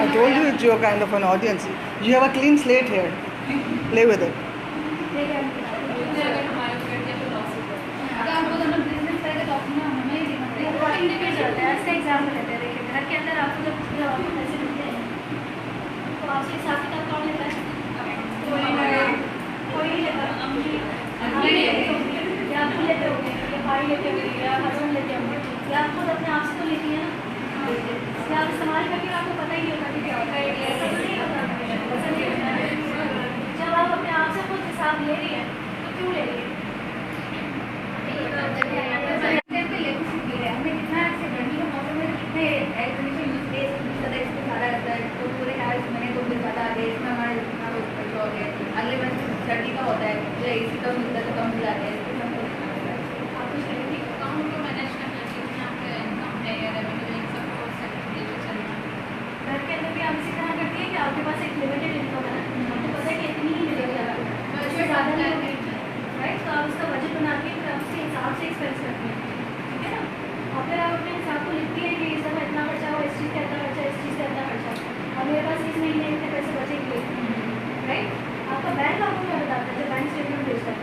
I told you it's your kind of an audience. You have a clean slate here. Play with it. Example लेते हैं, देखिए घर के अंदर आपको जब पैसे मिलते हैं तो आपसे हिसाब किताब कौन लेता है? कोई अम्मी या आप लेते होंगे, या भाई लेते होंगे, या हस्बैंड लेते होंगे, या आप खुद अपने आप से तो लेती है ना, या आप इस्तेमाल करके आपको पता ही नहीं होता कि क्या होता है, ऐसा तो नहीं होता। जब आप अपने आप से खुद हिसाब ले रही है तो क्यों ले रही है? हमें कितना गर्मी के मौसम में कितने एयर कंडीशन यूज किए, इसमें ज़्यादा रहता है तो पूरे मैंने तो बिल बता दिए, इसमें हमारे जितना खर्चा हो गया, अगले महीने सर्दी का होता है जो AC कम मिलता है तो कम मिल जाते हैं। आपको शरीर अकाउंट को मैनेज करना चाहिए, आपका इनकम है या रेवेन्यू इन सबको सेट करके चलना। घर के अंदर भी आप इसी तरह करती है कि आपके पास एक लिमिटेड इनकम है, आपको पता है कि इतनी ही मिलेगी आपको, उससे ज़्यादा नहीं होगी, राइट? तो आप उसका बजट बना के फिर आप उसके हिसाब से एक्सपेंस करती हैं, ठीक है ना? और फिर आप अपने हिसाब को लिखती है कि इस दफ़ा इतना खर्चा हुआ, इस चीज़ का इतना खर्चा, इस चीज़ का इतना खर्चा, और मेरे पास इस महीने इतने पैसे बचेंगे, राइट? आपका बैंक आपको क्या बताता है जब बैंक स्टेटमेंट भेजता है?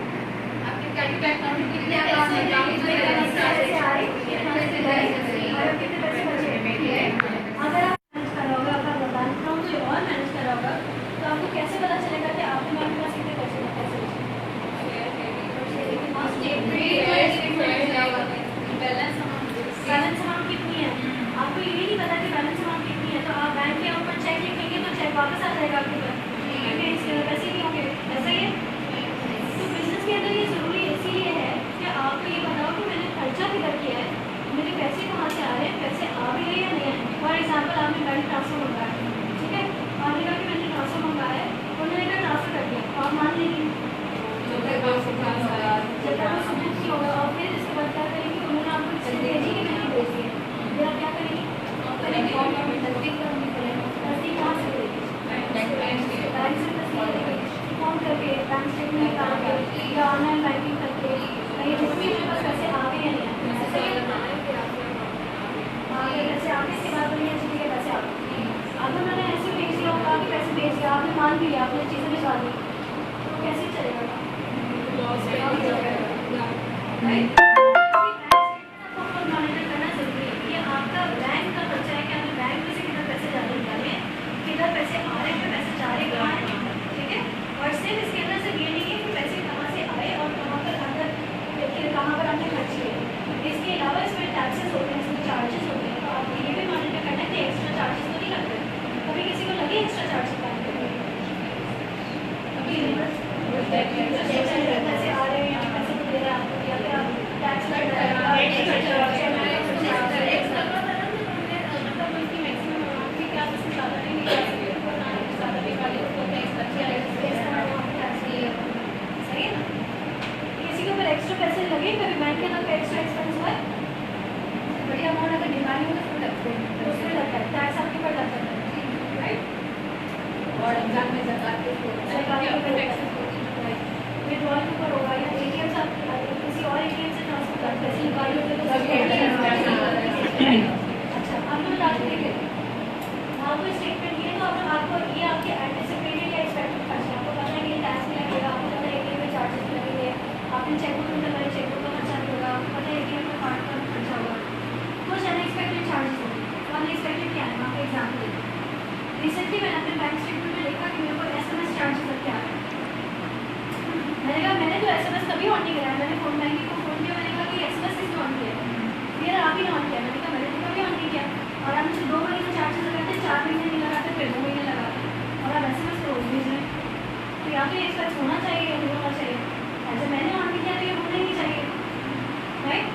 आपके कैपिटल अकाउंट में कितने पैसे आ रहे और कितने पैसे बचे। अगर आप मैनेज कर रहा होगा, आपका बैंक अकाउंट कोई और मैनेज कर रहा होगा तो आपको कैसे पता चलेगा कि आपके पास कितने पैसे बचे? बैलेंस अमाउंट कितनी है आपको ये नहीं पता कि बैलेंस अमाउंट कितनी है, तो आप बैंक के ऊपर चेक लिखेंगे तो चेक वापस आ जाएगा आपके पास, वैसे ही होंगे, ऐसा ही है। तो बिजनेस के अंदर ये ज़रूरी इसीलिए है कि आपको ये बताओ कि मैंने खर्चा किधर किया है, मेरे पैसे कहाँ से आ रहे हैं, पैसे आ भी रहे या नहीं है। फॉर एग्जाम्पल आपने बैंक ट्रांसफ़र मंगाया, ठीक है, आपने कहा कि मैंने ट्रांसफ़र मंगाया है, उन्होंने कहा ट्रांसफ़र कर दिया, आप मान लेंगे जब तक वो सबूत नहीं होगा, और फिर इसके बाद क्या करेंगे, उन्होंने आपको भेजी कि नहीं भेजी है, फिर आप क्या करेंगे? तस्दीक करनी पड़ेगी। तस्दीक कहाँ से करेगी? बैंक से तस्दीक फॉर्म करके, बैंक स्टेटमेंट निकाल के या ऑनलाइन बैंकिंग करके, कहीं जिसमें मेरे पास पैसे आ गए या नहीं ऐसे पैसे आगे इसके बाद बनी अच्छी के पैसे आ गए। अगर मैंने ऐसे भेज दिया होगा कि पैसे भेज दिया, आपने मान भी लिया, आपने चीज़ें भिजवा दी, तो कैसे चलेगा? राइट? किधर पैसे आ रहे हैं, पैसे जा रहे कहाँ हैं, ठीक है? और सिर्फ इसके अंदर सिर्फ ये नहीं है कि पैसे कहाँ से आए और कहाँ पर अंदर कहाँ पर हमने खर्च किए, इसके अलावा इसमें टैक्सेस होते हैं, इसमें चार्जेस होते हैं, तो आपको ये भी मॉनिटर करना है कि एक्स्ट्रा चार्जेस तो नहीं लगते। कभी किसी को लगे एक्स्ट्रा चार्जेस लगते हैं? कभी पैसे आ रहे हैं, पैसे तो दे रहे हैं आपको, या फिर आप टैक्स लग रहा है, एक्स्ट्रा पैसे लगे, कभी बैंक के अंदर एक्स्ट्रा एक्सपेंस हुआ है, बढ़िया अमाउंट अगर डिमांड हो तो लगते हैं, तो उसमें लगता है टैक्स आपके ऊपर लगता है, राइट? और एग्जाम में सरकार के ऊपर विड्रॉल के ऊपर होगा, या ATM से आप किसी और ATM से ट्रांसफर करते पैसे निकाले होते तो अच्छा आपने बता देंगे आपको स्टेटमेंट दिए, तो आपको ये आपके एंटिसिपेटेड या एक्सपेक्टेड खर्चे, आपको पता है कि टैक्स में लगेगा, आपको पता है ATM में चार्जेस लगेंगे, आपने चेकबुक में लगाई, चेकबुक का खर्चा भी होगा, आपको पता है ATM में कार्ड का खर्चा होगा, कुछ अनएक्सपेक्टेड चार्जेस होंगे। तो अनएक्सपेक्टेड क्या है, आपको एग्जाम्पल देते हैं। रिसेंटली मैंने अपने बैंक स्टेटमेंट में देखा कि मेरे को SMS चार्जेस लगते आ रहे हैं। मैंने कहा मैंने तो SMS कभी ऑन नहीं कराया, मैंने फोन बैंकिंग को फ़ोन किया, मैंने कहा कि SMS किसने ऑन किया है, फिर आप ही ने ऑन किया, मैंने कहा मैंने तो कभी ऑन नहीं किया, और आप मुझे 2 महीने चार्जेस लगाते, 4 महीने नहीं लगाते, फिर 2 महीने लगाते, और आप SMS रोज भेज रहे हैं, तो या तो ये एक्सपेक्ट होना चाहिए या नहीं होना चाहिए, ऐसे मैंने ऑन नहीं किया तो ये होना ही नहीं चाहिए, राइट?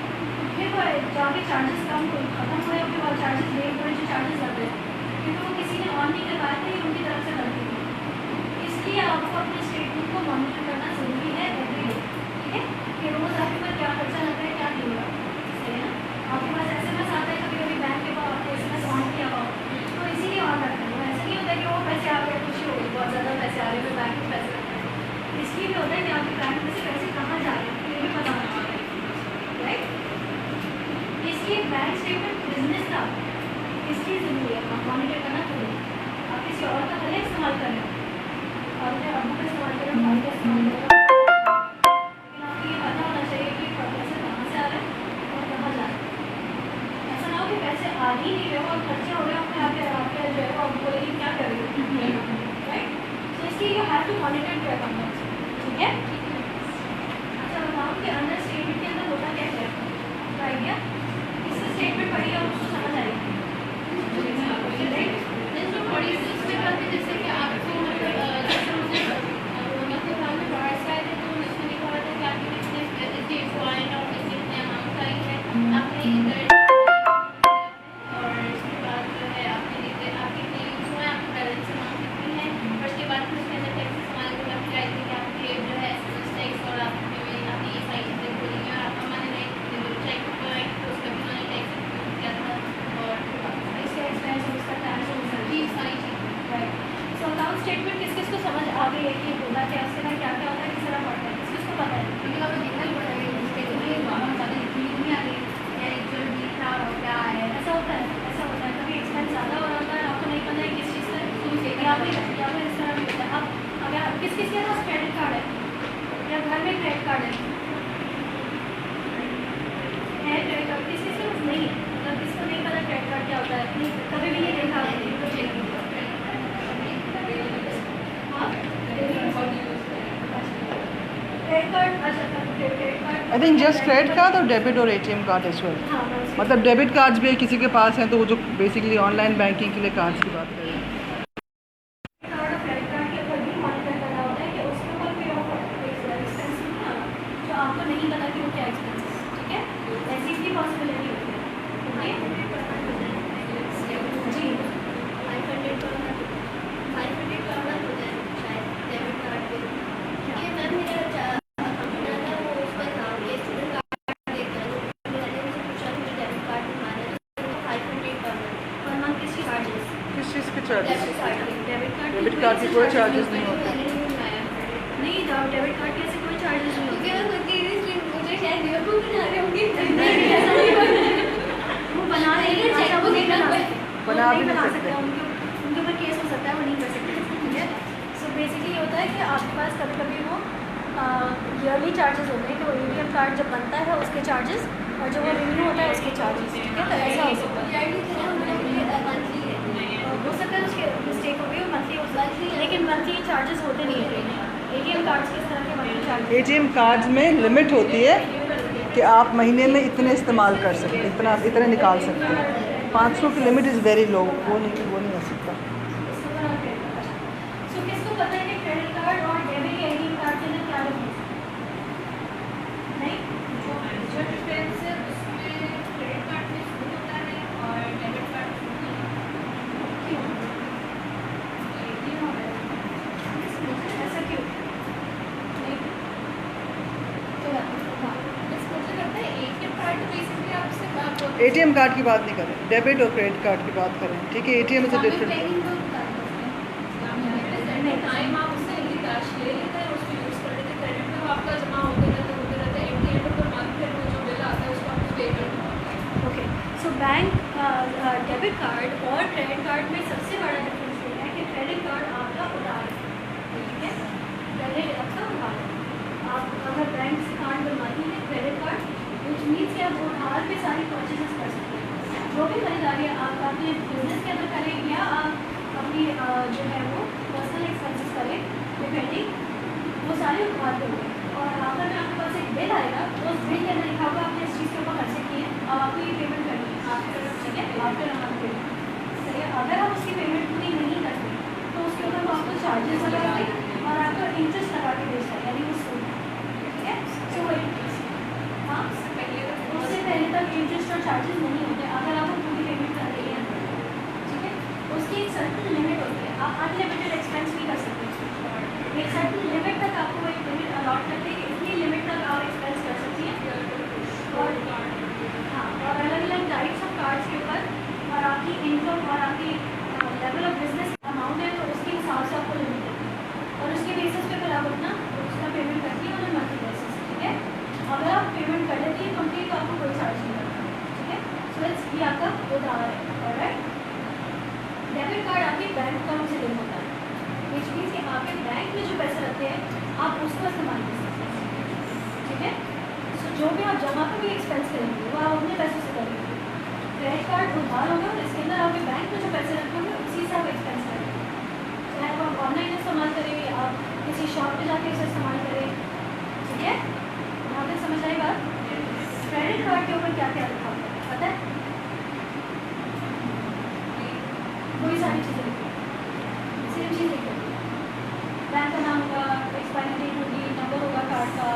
फिर जाके चार्जेस कम खत्म हुए, उसके बाद चार्जेस ले थोड़े जो चार्जेस लगते हैं, क्योंकि वो किसी ने ऑन नहीं करवाया था, ये उनकी तरफ से गलती थी। इसलिए आपको अपने स्टेटमेंट को मॉनिटर करना ज़रूरी है एवरी डे, ठीक है? कि रोज़ आपके पास क्या खर्चा लगता है, क्या नहीं होगा, सही है ना? आपके पास SMS आता है, कभी कभी बैंक के पास आपने SMS ऑन किया हो तो इसीलिए ऑन रखना है, ऐसा नहीं होता कि वो पैसे आ गए खुशी हो गई, बहुत ज़्यादा पैसे आ रहे हैं, बैंक में पैसे लगते हैं, इसलिए भी होता है कि आपके बैंक में से पैसे कहाँ जा रहे हैं ये भी पता होना चाहिए, राइट? इसलिए बैंक स्टेटमेंट बिजनेस का इसलिए ज़रूरी है, आप मॉनिटर करना जरूरी है। किसी और का भले इस्तेमाल कर रहे हो, अपने अब्बू का इस्तेमाल कर रहे हो, भाई का इस्तेमाल कर रहे हो, लेकिन आपको ये पता होना चाहिए कि पैसे कहाँ से आ रहे हैं और कहाँ जा रहे हैं। ऐसा ना हो कि पैसे आ ही नहीं रहे हो और खर्चे हो रहे हो अपने आपके जो है और बोलेंगे क्या कर रही हो, राइट। तो इसलिए you have to monitor your accounts, ठीक है। अच्छा बताओ कि अंडर स्टेटमेंट के अंदर होता क्या है, आपका आइडिया? इससे स्टेटमेंट पढ़िए और उसको समझ आएगी, जैसे कि आपको मतलब जैसे मुझे मतलब हाल में बाहर से आए थे तो उसमें लिखा हुआ था कि आपके कितने पॉइंट और कितने अमाउंट आई है आपने इधर, और उसके बाद जो है आपने आपके कितने यूज हुआ है, आपकी बैलेंस अमाउंट कितनी है, और उसके बाद फिर उसके अंदर टैक्स इस्तेमाल करके आपकी आई थी कि आपके जो है एसएमएस टैक्स और आपने आपने ये सारी चीज़ें बोली हैं और आपका मैंने चेक किया तो उसका भी मैंने टैक्स किया था और इसका एक्सपेंस उसका टैक्स ये सारी चीज़ें। राइट। सो अकाउंट स्टेटमेंट किस किस को समझ आ गई है कि होता क्या है, उसके अंदर क्या क्या होता है, किस तरह पढ़ता है, किस किस को पता है? क्योंकि आपको देखना ही पड़ेगा उसके लिए बहुत ज़्यादा लिखनी नहीं आ रही क्या एक्चुअल भी था और क्या है। ऐसा होता है कभी एक्सपेंस ज़्यादा हो रहा होता है, आपको नहीं पता है किस चीज़ का, तो या फिर इस तरह भी होता है। अब अगर किस किस के पास क्रेडिट कार्ड है या घर में क्रेडिट कार्ड है क्रेडिट कार्ड किस किस के पास नहीं है, मतलब किसको नहीं पता क्रेडिट कार्ड क्या होता है, कभी भी नहीं देखा आपने। क्रेडिट कार्ड, अच्छा credit card, I think just credit card और डेबिट और एटीएम कार्ड एज वेल। हाँ बस। मतलब डेबिट कार्ड्स भी किसी के पास हैं तो वो जो बेसिकली ऑनलाइन बैंकिंग के लिए कार्ड्स की बात कर रहे हैं। कार्ड और क्रेडिट कार्ड के ऊपर भी मॉनिटर करना होता है कि उसके ऊपर कोई और एक्सपेंस नहीं आ रहा जो आपको नहीं पता कि वो क्या एक्सपेंस है, ठीक है। ऐसी भी पॉसिबिलिटी होती है, जी। 500 का होता है शायद डेबिट कार्ड पे ये मैम मेरा अकाउंट था वो उसका नाम ये स्टूडेंट कार्ड देखा तो मैंने मुझे पूछा कि डेबिट कार्ड तुम्हारा है तो 500 पर मंथ किसकी चार्जेस किस चीज़ के charges? Debit card debit card के कोई चार्जेस नहीं होते। नहीं, डेबिट कार्ड के ऐसे कोई चार्जेस नहीं होते। मुझे शायद बेवकूफ़ बना रहे होंगे नहीं, ऐसा नहीं होता। वो बना नहीं चेक वो नहीं बना बुक सकते, बना वो भी नहीं नहीं बना सकते। सकते, उनके ऊपर केस हो सकता है, वो नहीं कर सकते, ठीक है। सो बेसिकली ये होता है कि आपके पास कभी कभी वो ईयरली चार्जेस होते हैं कि वो एटीएम कार्ड जब बनता है उसके चार्जेस और जब वो रिन्यू होता है उसके चार्जेस, ठीक है। तो ऐसा हो सकता है, मंथली है हो सकता है उसके मिस्टेक हो गई मंथली हो सकता है, लेकिन मंथली चार्जेस होते नहीं है एटीएम कार्ड्स के, इस तरह के मंथली चार्जेस। एटीएम कार्ड्स में लिमिट होती है कि आप महीने में इतने इस्तेमाल कर सकते हैं, इतने निकाल सकते हैं। 500 की लिमिट इज़ वेरी लो, वो नहीं हो सकता। सो किसको पता है कि क्रेडिट कार्ड और डेबिट या एटीएम कार्ड के अंदर क्या डिफरेंस है? नहीं, जो डिफरेंस है उसमें क्रेडिट कार्ड में शुरू होता है और डेबिट कार्ड क्यों ऐसा क्यों? तो हाँ बस मुझे लगता है एटीएम कार्ड बेसिकली आपसे बात एटीएम कार्ड की बात नहीं करें, डेबिट और क्रेडिट कार्ड की बात करें, ठीक है। ATM is different. टाइम आप उससे कैश ले लेते हैं उसको यूज़ कर लेते हैं, क्रेडिट में वो आपका जमा होते रहता है at the end of the month फिर वो जो बिल आता है उसको आपको पे करना होता है। Okay. So bank debit card और क्रेडिट कार्ड में सबसे बड़ा डिफरेंस ये है कि क्रेडिट कार्ड आपका उधार है, ठीक है। क्रेडिट आपका उधार है, आप अगर बैंक से कार्ड बनवाती हैं क्रेडिट कार्ड, विच मीन्स कि आप उधार पे सारी परचेजेस कर सकते हैं। जो भी खरीदारी आप अपने बिजनेस के अंदर करें या आप अपनी जो है वो पर्सनल एक्सपेंसेस करें डिपेंडिंग, वो सारे उधार पे होंगे। और आखिर में आपके पास एक बिल आएगा, तो उस बिल के अंदर लिखा होगा आपने इस चीज़ के ऊपर खर्चे किए, अब आपको ये पेमेंट करनी है आपकी तरफ, ठीक है, आपके नाम पे, सही है। अगर आप उसकी पेमेंट पूरी नहीं करते तो उसके ऊपर वो आपको चार्जेस लगाएंगे और आपको इंटरेस्ट लगा के बेचता है, यानी वो सूद, ठीक है। सो हाँ, उससे पहले तक इंटरेस्ट और चार्जेस नहीं होते अगर आप पूरी पेमेंट कर रही हैं, ठीक है। उसकी एक सर्टन लिमिट होती है, आप अनलिमिटेड एक्सपेंस भी कर सकते हैं। एक सर्टन लिमिट तक आपको एक लिमिट अलॉट करते हैं कि इतनी लिमिट तक आप एक्सपेंस कर सकती हैं। और हाँ, और अलग अलग टाइप्स ऑफ कार्ड्स के ऊपर और आपकी इनकम और आपकी लेवल ऑफ बिजनेस अमाउंट है तो उसके हिसाब से आपको लिमिट देती है और उसके बेसिस पे फिर आप अपना उसका पेमेंट करती है ऑन मंथली बेसिस, ठीक है। अगर आप पेमेंट कर लेती है कंप्लीट तो आपको कोई चार्ज नहीं लगता, ठीक है। सो इट्स ये आपका उधार है, ऑलराइट। डेबिट कार्ड आपके बैंक अकाउंट से लिंक होता है, विच मीन्स कि आपके बैंक में जो पैसे रखते हैं आप उसका इस्तेमाल कर सकते हैं, ठीक है। सो जो भी आप जहाँ पर भी एक्सपेंस करेंगे वो आप अपने पैसों से करेंगे। क्रेडिट कार्ड उधार होगा और इसके अंदर आपके बैंक में जो पैसे रखे होंगे उसी से आप एक्सपेंस करेंगे, चाहे आप ऑनलाइन इस्तेमाल करें या आप किसी शॉप पे जाके उसे इस्तेमाल करें, ठीक है। यहाँ तक समझ आई बात। क्रेडिट कार्ड के ऊपर क्या क्या लिखा होता है पता है? वही सारी चीज़ें लिखी हैं, सेम चीज़ लिखी होती है। बैंक का नाम होगा, एक्सपायरी डेट होगी, नंबर होगा कार्ड का,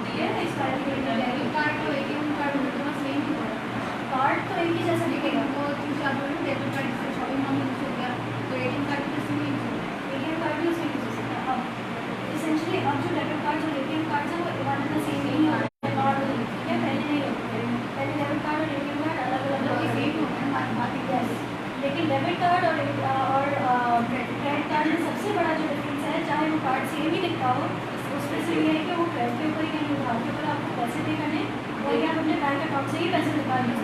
ठीक है। एक्सपायरी डेट डेबिट कार्ड तो एटीएम कार्ड होगा तो सेम ही होगा। कार्ड तो एक ही जैसा दिखेगा। वो चीज़ आप बोलो डेबिट कार्ड से शॉपिंग मॉल यूज़ हो गया तो एटीएम कार्ड भी सेम यूज़ होगा। एटीएम कार्ड भी उसमें यूज हो सकता है। अब इसेंशली अब जो डेबिट कार्ड जो एटीएम कार्ड है वो वन एंड द सेम नहीं होता है, कार्ड होती है, ठीक है। पहले नहीं होते थे, पहले डेबिट कार्ड और एटीएम कार्ड अलग अलग होते थे, सेम होता है बात यस। लेकिन डेबिट कार्ड और क्रेडिट कार्ड में सबसे बड़ा जो डिफरेंस है, चाहे वो कार्ड सेम ही लिखा हो, उसमें से ये है कि वो क्रेडिट के ऊपर ही कहीं उधार के ऊपर आपको पैसे पे करने और या अपने बैंक अकाउंट से ही पैसे निकालने